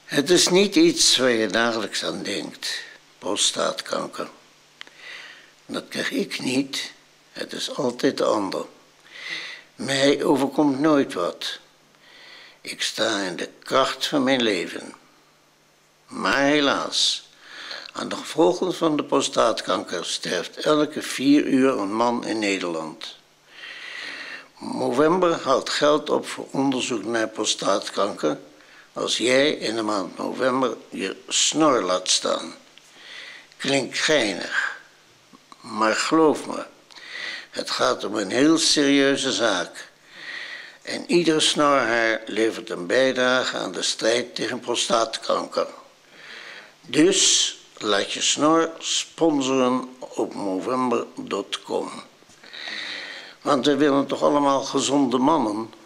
Het is niet iets waar je dagelijks aan denkt, prostaatkanker. Dat krijg ik niet, het is altijd de ander. Mij overkomt nooit wat. Ik sta in de kracht van mijn leven. Maar helaas, aan de gevolgen van de prostaatkanker sterft elke 4 uur een man in Nederland. Movember haalt geld op voor onderzoek naar prostaatkanker als jij in de maand november je snor laat staan. Klinkt geinig, maar geloof me, het gaat om een heel serieuze zaak. En iedere snorhaar levert een bijdrage aan de strijd tegen prostaatkanker. Dus laat je snor sponsoren op movember.com. Want we willen toch allemaal gezonde mannen?